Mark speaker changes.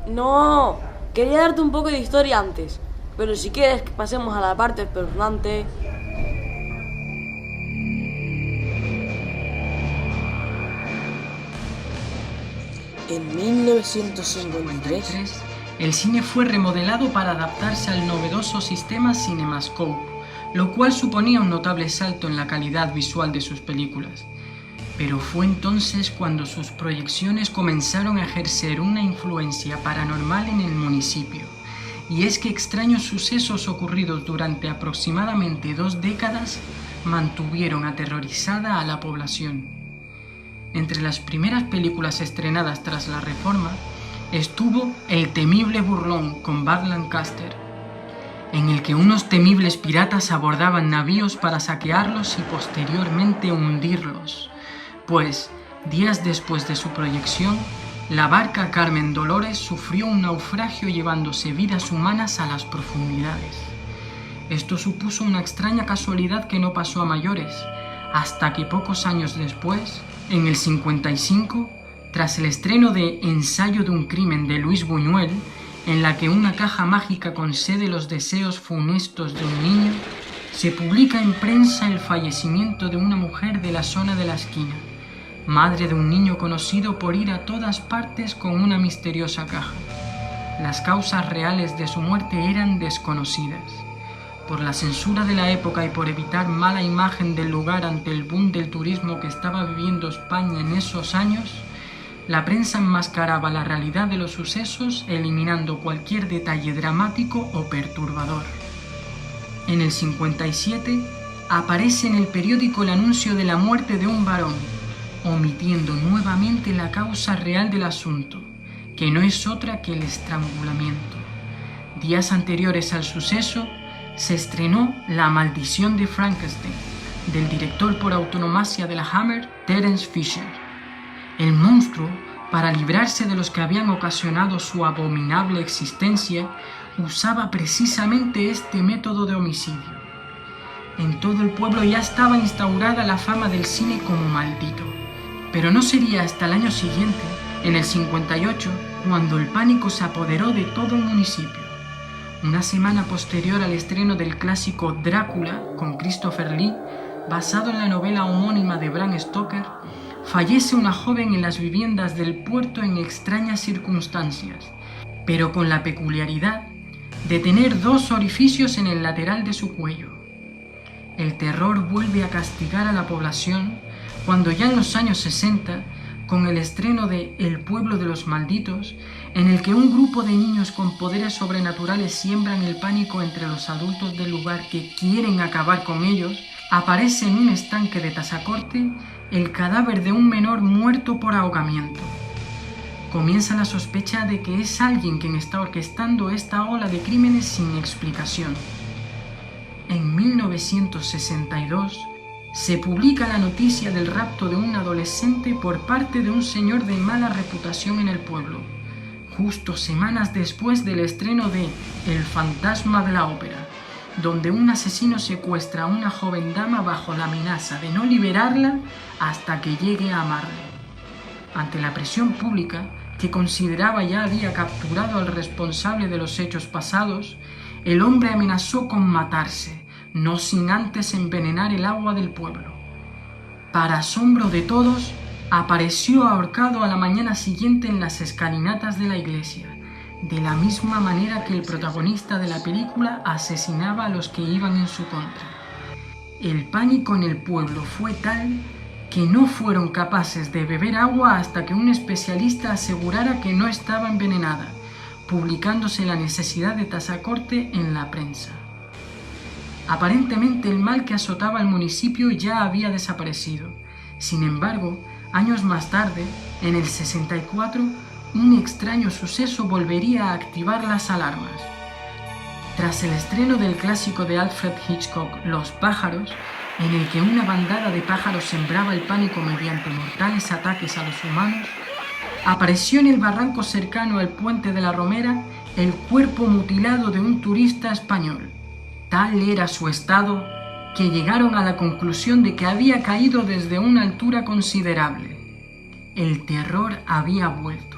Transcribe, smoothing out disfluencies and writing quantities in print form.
Speaker 1: No, quería darte un poco de historia antes, pero si quieres que pasemos a la parte espeluznante. En 1953,
Speaker 2: el cine fue remodelado para adaptarse al novedoso sistema CinemaScope, lo cual suponía un notable salto en la calidad visual de sus películas. Pero fue entonces cuando sus proyecciones comenzaron a ejercer una influencia paranormal en el municipio. Y es que extraños sucesos ocurridos durante aproximadamente 2 décadas mantuvieron aterrorizada a la población. Entre las primeras películas estrenadas tras la Reforma estuvo El temible burlón con Burt Lancaster, en el que unos temibles piratas abordaban navíos para saquearlos y posteriormente hundirlos. Pues, días después de su proyección, la barca Carmen Dolores sufrió un naufragio llevándose vidas humanas a las profundidades. Esto supuso una extraña casualidad que no pasó a mayores, hasta que pocos años después, en el 55, tras el estreno de Ensayo de un crimen de Luis Buñuel, en la que una caja mágica concede los deseos funestos de un niño, se publica en prensa el fallecimiento de una mujer de la zona de la esquina, madre de un niño conocido por ir a todas partes con una misteriosa caja. Las causas reales de su muerte eran desconocidas. Por la censura de la época y por evitar mala imagen del lugar ante el boom del turismo que estaba viviendo España en esos años, la prensa enmascaraba la realidad de los sucesos eliminando cualquier detalle dramático o perturbador. En el 57 aparece en el periódico el anuncio de la muerte de un varón, omitiendo nuevamente la causa real del asunto, que no es otra que el estrangulamiento. Días anteriores al suceso, se estrenó La maldición de Frankenstein, del director por antonomasia de la Hammer, Terence Fisher. El monstruo, para librarse de los que habían ocasionado su abominable existencia, usaba precisamente este método de homicidio. En todo el pueblo ya estaba instaurada la fama del cine como maldito. Pero no sería hasta el año siguiente, en el 58, cuando el pánico se apoderó de todo el municipio. Una semana posterior al estreno del clásico Drácula, con Christopher Lee, basado en la novela homónima de Bram Stoker, fallece una joven en las viviendas del puerto en extrañas circunstancias, pero con la peculiaridad de tener 2 orificios en el lateral de su cuello. El terror vuelve a castigar a la población cuando ya en los años 60, con el estreno de El pueblo de los malditos, en el que un grupo de niños con poderes sobrenaturales siembran el pánico entre los adultos del lugar que quieren acabar con ellos, aparece en un estanque de Tazacorte el cadáver de un menor muerto por ahogamiento. Comienza la sospecha de que es alguien quien está orquestando esta ola de crímenes sin explicación. En 1962, se publica la noticia del rapto de un adolescente por parte de un señor de mala reputación en el pueblo, justo semanas después del estreno de El fantasma de la ópera, donde un asesino secuestra a una joven dama bajo la amenaza de no liberarla hasta que llegue a amarle. Ante la presión pública, que consideraba ya había capturado al responsable de los hechos pasados, el hombre amenazó con matarse, no sin antes envenenar el agua del pueblo. Para asombro de todos, apareció ahorcado a la mañana siguiente en las escalinatas de la iglesia, de la misma manera que el protagonista de la película asesinaba a los que iban en su contra. El pánico en el pueblo fue tal que no fueron capaces de beber agua hasta que un especialista asegurara que no estaba envenenada, publicándose la necesidad de Tazacorte en la prensa. Aparentemente el mal que azotaba al municipio ya había desaparecido. Sin embargo, años más tarde, en el 64, un extraño suceso volvería a activar las alarmas. Tras el estreno del clásico de Alfred Hitchcock, Los pájaros, en el que una bandada de pájaros sembraba el pánico mediante mortales ataques a los humanos, apareció en el barranco cercano al puente de la Romera el cuerpo mutilado de un turista español. Tal era su estado que llegaron a la conclusión de que había caído desde una altura considerable. El terror había vuelto.